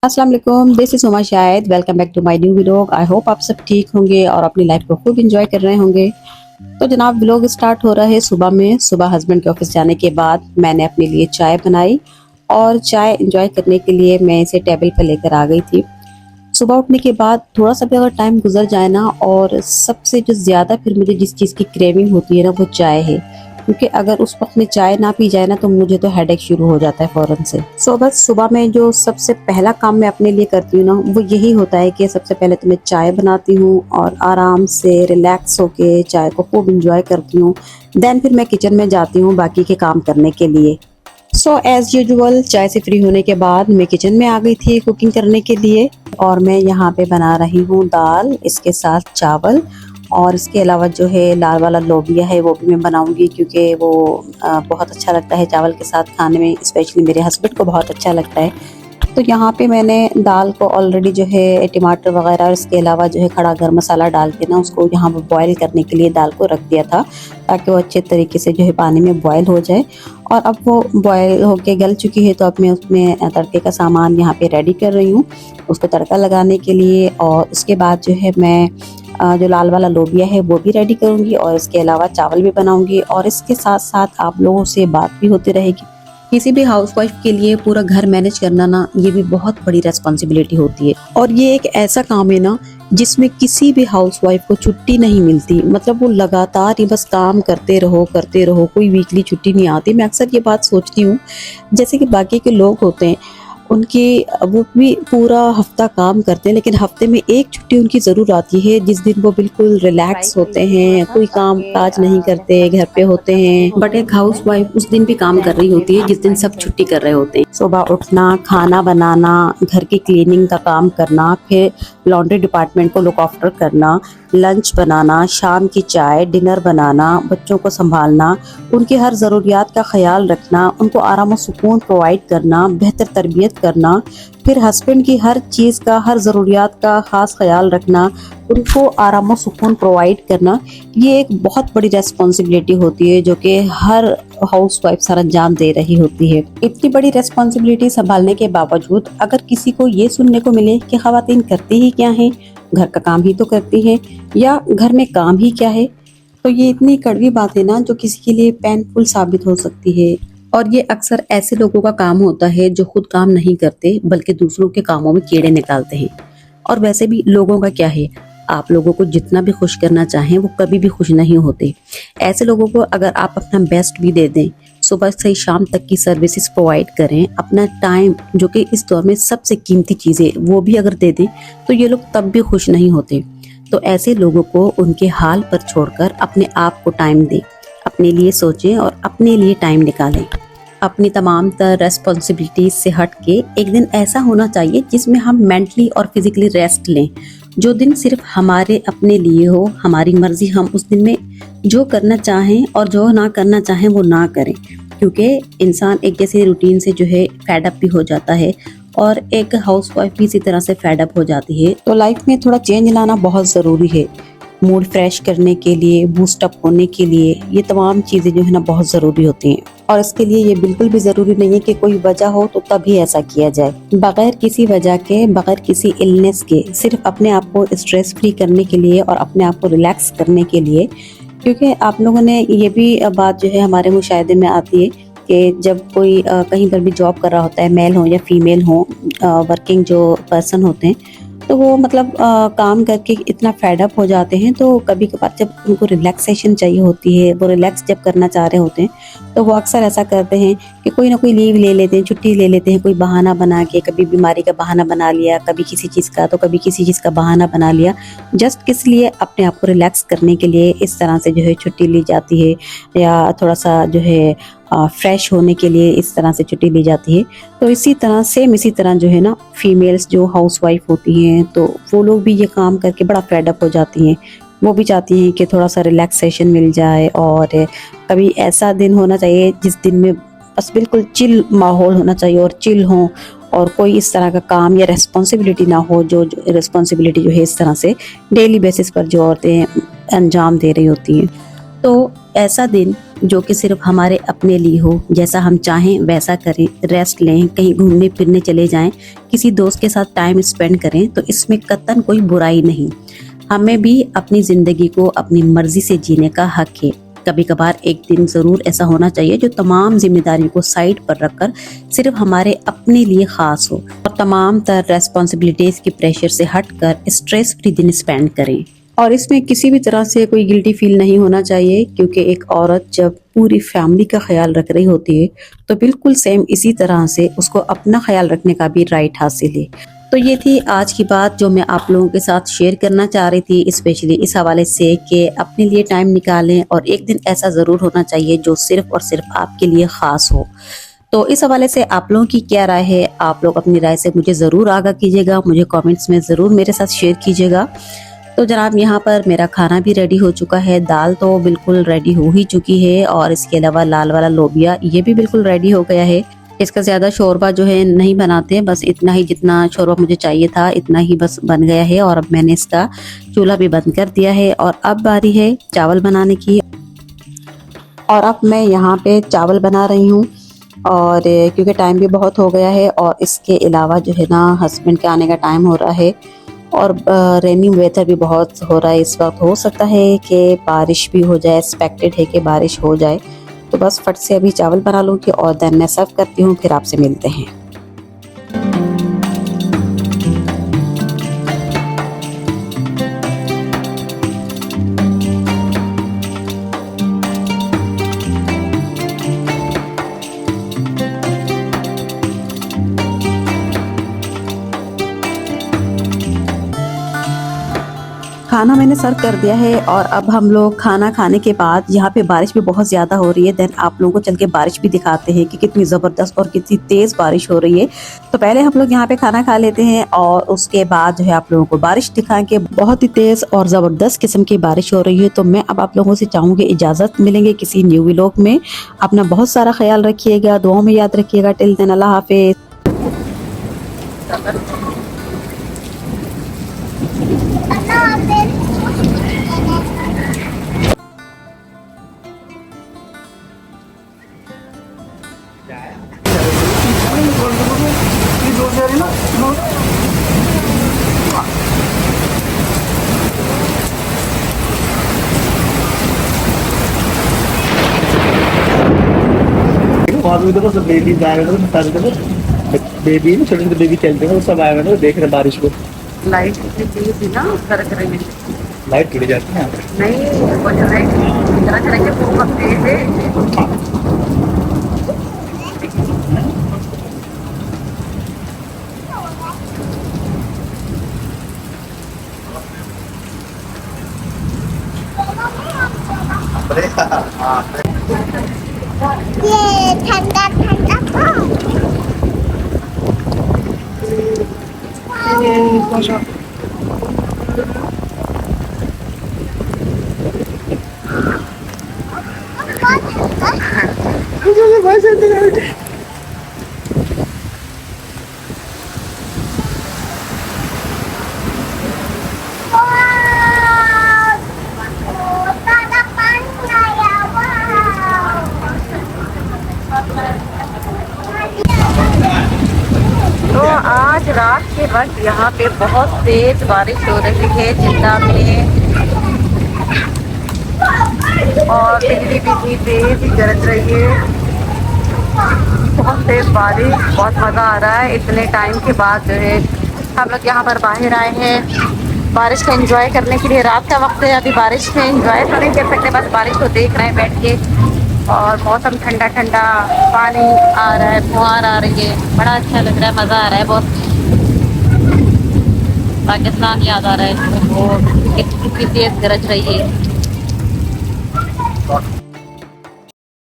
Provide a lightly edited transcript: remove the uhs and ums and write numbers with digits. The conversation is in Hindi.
अस्सलाम वालेकुम, this is Uma Shahid. Welcome back to my new vlog. I hope आप सब ठीक होंगे और अपनी लाइफ को खूब इंजॉय कर रहे होंगे। तो जनाब व्लॉग स्टार्ट हो रहा है सुबह में। सुबह हस्बैंड के ऑफिस जाने के बाद मैंने अपने लिए चाय बनाई और चाय इंजॉय करने के लिए मैं इसे टेबल पर लेकर आ गई थी। सुबह उठने के बाद थोड़ा सा भी अगर टाइम गुजर जाए ना, और सबसे जो ज़्यादा फिर मुझे जिस चीज़ की क्रेविंग होती है ना, वो चाय है। क्योंकि अगर उस वक्त में चाय ना पी जाए ना, तो मुझे तो हेडेक शुरू हो जाता है फ़ौरन से। बस सुबह में जो सबसे पहला काम मैं अपने लिए करती हूँ ना, वो यही होता है कि सबसे पहले तो मैं चाय बनाती हूँ और आराम से रिलैक्स होके चाय को खूब इंजॉय करती हूँ। देन फिर मैं किचन में जाती हूँ बाकी के काम करने के लिए। एज यूजुअल चाय से फ्री होने के बाद मैं किचन में आ गई थी कुकिंग करने के लिए। और मैं यहाँ पे बना रही हूँ दाल, इसके साथ चावल, और इसके अलावा जो है लाल वाला लोबिया है वो भी मैं बनाऊंगी, क्योंकि वो बहुत अच्छा लगता है चावल के साथ खाने में। स्पेशली मेरे हस्बैंड को बहुत अच्छा लगता है। तो यहाँ पे मैंने दाल को ऑलरेडी जो है टमाटर वगैरह और इसके अलावा जो है खड़ा गरम मसाला डाल के ना, उसको यहाँ पर बॉईल करने के लिए दाल को रख दिया था, ताकि वो अच्छे तरीके से जो है पानी में बॉईल हो जाए। और अब वो बॉईल होके गल चुकी है, तो अब मैं उसमें तड़के का सामान यहाँ पे रेडी कर रही हूँ उसको तड़का लगाने के लिए। और उसके बाद जो है मैं जो लाल वाला लोबिया है वो भी रेडी करूँगी, और इसके अलावा चावल भी बनाऊँगी। और इसके साथ साथ आप लोगों से बात भी होती रहेगी। किसी भी हाउसवाइफ के लिए पूरा घर मैनेज करना ना, ये भी बहुत बड़ी रेस्पॉन्सिबिलिटी होती है। और ये एक ऐसा काम है ना, जिसमें किसी भी हाउसवाइफ को छुट्टी नहीं मिलती। मतलब वो लगातार ही बस काम करते रहो, कोई वीकली छुट्टी नहीं आती। मैं अक्सर ये बात सोचती हूँ, जैसे कि बाकी के लोग होते हैं, उनकी वो भी पूरा हफ्ता काम करते हैं, लेकिन हफ्ते में एक छुट्टी उनकी ज़रूर आती है, जिस दिन वो बिल्कुल रिलैक्स होते हैं, कोई काम काज नहीं करते, घर पे होते हैं। बट एक हाउस वाइफ उस दिन भी काम कर रही होती है जिस दिन सब छुट्टी कर रहे होते हैं। सुबह उठना, खाना बनाना, घर की क्लीनिंग का काम करना, फिर लॉन्ड्री डिपार्टमेंट को लुक आफ्टर करना, लंच बनाना, शाम की चाय, डिनर बनाना, बच्चों को संभालना, उनकी हर ज़रूरियात का ख्याल रखना, उनको आराम और सुकून प्रोवाइड करना, बेहतर तरबियत करना, फिर हस्बैंड की हर चीज़ का, हर ज़रूरियात का ख़ास ख्याल रखना, उनको आराम और सुकून प्रोवाइड करना। ये एक बहुत बड़ी रेस्पॉन्सिबिलिटी होती है जो कि हर हाउस वाइफ सर अंजाम दे रही होती है। इतनी बड़ी रेस्पॉन्सिबिलिटी संभालने के बावजूद अगर किसी को ये सुनने को मिले कि ख़वातीन करती ही क्या हैं, घर का काम ही तो करती हैं, या घर में काम ही क्या है, तो ये इतनी कड़वी बात है ना, जो किसी के लिए पेनफुल साबित हो सकती है। और ये अक्सर ऐसे लोगों का काम होता है जो खुद काम नहीं करते, बल्कि दूसरों के कामों में कीड़े निकालते हैं। और वैसे भी लोगों का क्या है, आप लोगों को जितना भी खुश करना चाहें वो कभी भी खुश नहीं होते। ऐसे लोगों को अगर आप अपना बेस्ट भी दे दें, सुबह से शाम तक की सर्विसेज प्रोवाइड करें, अपना टाइम जो कि इस दौर में सबसे कीमती चीज़ है वो भी अगर दे दें, तो ये लोग तब भी खुश नहीं होते। तो ऐसे लोगों को उनके हाल पर छोड़कर अपने आप को टाइम दें, अपने लिए सोचें और अपने लिए टाइम निकालें। अपनी तमाम तर रेस्पॉन्सिबिलिटीज से हट के एक दिन ऐसा होना चाहिए जिसमें हम मेंटली और फिजिकली रेस्ट लें। जो दिन सिर्फ हमारे अपने लिए हो, हमारी मर्जी, हम उस दिन में जो करना चाहें और जो ना करना चाहें वो ना करें। क्योंकि इंसान एक जैसे रूटीन से जो है फेड अप भी हो जाता है, और एक हाउसवाइफ भी इसी तरह से फेड अप हो जाती है। तो लाइफ में थोड़ा चेंज लाना बहुत ज़रूरी है। मूड फ्रेश करने के लिए, बूस्ट अप होने के लिए, ये तमाम चीज़ें जो है ना बहुत ज़रूरी होती हैं। और इसके लिए ये बिल्कुल भी ज़रूरी नहीं है कि कोई वजह हो तो तभी ऐसा किया जाए। बगैर किसी वजह के, बगैर किसी इलनेस के, सिर्फ अपने आप को स्ट्रेस फ्री करने के लिए और अपने आप को रिलैक्स करने के लिए। क्योंकि आप लोगों ने ये भी बात जो है हमारे मुशाहिदे में आती है कि जब कोई कहीं पर भी जॉब कर रहा होता है, मेल हो या फीमेल हो, वर्किंग जो पर्सन होते हैं, तो वो मतलब काम करके इतना फेड अप हो जाते हैं। तो कभी कभार जब उनको रिलैक्सेशन चाहिए होती है, वो रिलैक्स जब करना चाह रहे होते हैं, तो वो अक्सर ऐसा करते हैं कि कोई ना कोई लीव ले लेते हैं, छुट्टी ले लेते हैं, कोई बहाना बना के। कभी बीमारी का बहाना बना लिया, कभी किसी चीज़ का, तो कभी किसी चीज़ का बहाना बना लिया। जस्ट किस लिए, अपने आप को रिलैक्स करने के लिए इस तरह से जो है छुट्टी ली जाती है, या थोड़ा सा जो है फ्रेश होने के लिए इस तरह से छुट्टी ली जाती है। तो इसी तरह सेम इसी तरह जो है ना, फीमेल्स जो हाउसवाइफ होती हैं, तो वो लोग भी ये काम करके बड़ा फेड अप हो जाती हैं। वो भी चाहती हैं कि थोड़ा सा रिलैक्सेशन मिल जाए, और कभी ऐसा दिन होना चाहिए जिस दिन में बस बिल्कुल चिल माहौल होना चाहिए, और चिल हो, और कोई इस तरह का काम या रेस्पॉन्सिबिलिटी ना हो, जो रिस्पॉन्सिबिलिटी जो है इस तरह से डेली बेसिस पर जो औरतें अंजाम दे रही होती हैं। तो ऐसा दिन जो कि सिर्फ हमारे अपने लिए हो, जैसा हम चाहें वैसा करें, रेस्ट लें, कहीं घूमने फिरने चले जाएं, किसी दोस्त के साथ टाइम स्पेंड करें, तो इसमें कतई कोई बुराई नहीं। हमें भी अपनी ज़िंदगी को अपनी मर्जी से जीने का हक है। कभी कभार एक दिन ज़रूर ऐसा होना चाहिए जो तमाम जिम्मेदारियों को साइड पर रखकर सिर्फ हमारे अपने लिए ख़ास हो और तमाम तर रेस्पॉन्सिबिलिटीज़ के प्रेशर से हटकर स्ट्रेस फ्री दिन स्पेंड करें। और इसमें किसी भी तरह से कोई गिल्टी फील नहीं होना चाहिए, क्योंकि एक औरत जब पूरी फैमिली का ख्याल रख रही होती है तो बिल्कुल सेम इसी तरह से उसको अपना ख्याल रखने का भी राइट हासिल है। तो ये थी आज की बात जो मैं आप लोगों के साथ शेयर करना चाह रही थी, स्पेशली इस हवाले से कि अपने लिए टाइम निकालें और एक दिन ऐसा ज़रूर होना चाहिए जो सिर्फ और सिर्फ आपके लिए ख़ास हो। तो इस हवाले से आप लोगों की क्या राय है? आप लोग अपनी राय से मुझे ज़रूर आगाह कीजिएगा, मुझे कमेंट्स में ज़रूर मेरे साथ शेयर कीजिएगा। तो जनाब यहाँ पर मेरा खाना भी रेडी हो चुका है, दाल तो बिल्कुल रेडी हो ही चुकी है और इसके अलावा लाल वाला लोबिया ये भी बिल्कुल रेडी हो गया है। इसका ज़्यादा शोरबा जो है नहीं बनाते, बस इतना ही जितना शोरबा मुझे चाहिए था इतना ही बस बन गया है और अब मैंने इसका चूल्हा भी बंद कर दिया है। और अब बारी है चावल बनाने की और अब मैं यहाँ पे चावल बना रही हूँ। और क्योंकि टाइम भी बहुत हो गया है और इसके अलावा जो है ना हस्बैंड के आने का टाइम हो रहा है और रेनी वेदर भी बहुत हो रहा है इस वक्त। हो सकता है कि बारिश भी हो जाए, एक्सपेक्टेड है कि बारिश हो जाए। तो बस फट से अभी चावल बना लूँगी और देन मैं सर्व करती हूँ, फिर आपसे मिलते हैं। खाना मैंने सर्व कर दिया है और अब हम लोग खाना खाने के बाद यहाँ पे बारिश भी बहुत ज़्यादा हो रही है। देन आप लोगों को चल के बारिश भी दिखाते हैं कि कितनी ज़बरदस्त और कितनी तेज़ बारिश हो रही है। तो पहले हम लोग यहाँ पे खाना खा लेते हैं और उसके बाद जो है आप लोगों को बारिश दिखाएंगे। बहुत ही तेज़ और ज़बरदस्त किस्म की बारिश हो रही है। तो मैं अब आप लोगों से चाहूँगी इजाज़त, मिलेंगे किसी न्यू व्लॉग में। अपना बहुत सारा ख्याल रखिएगा, दुआओं में याद रखिएगा। टिल देन अल्लाह हाफिज़। वहाँ पे देखो सब बेबी आएगा तो बता देते बेबी ना छोटे छोटे बेबी चलते हैं वो सब आएगा ना देख रहे बारिश को। लाइट कितनी तेज थी ना सड़क रही लाइट टूट जाती है नहीं, वो जो लाइट सड़क रही बहुत तेज है। ये ठंडा ठंडा तो आज रात के वक्त यहाँ पे बहुत तेज बारिश हो रही है जिद्दा में और बिजली भी इतनी तेज गरज रही है। बहुत तेज बारिश, बहुत मज़ा आ रहा है। इतने टाइम के बाद जो है हम लोग यहाँ पर बाहर आए हैं बारिश को एंजॉय करने के लिए। रात का वक्त है, अभी बारिश में एंजॉय तो नहीं कर सकते, बस बारिश को देख रहे हैं बैठ के। और मौसम ठंडा ठंडा, पानी आ रहा है, फुहार आ रही है, बड़ा अच्छा लग रहा है, मज़ा आ रहा है बहुत। पाकिस्तान याद आ रहा है, वो कितनी तेज़ गरज रही है।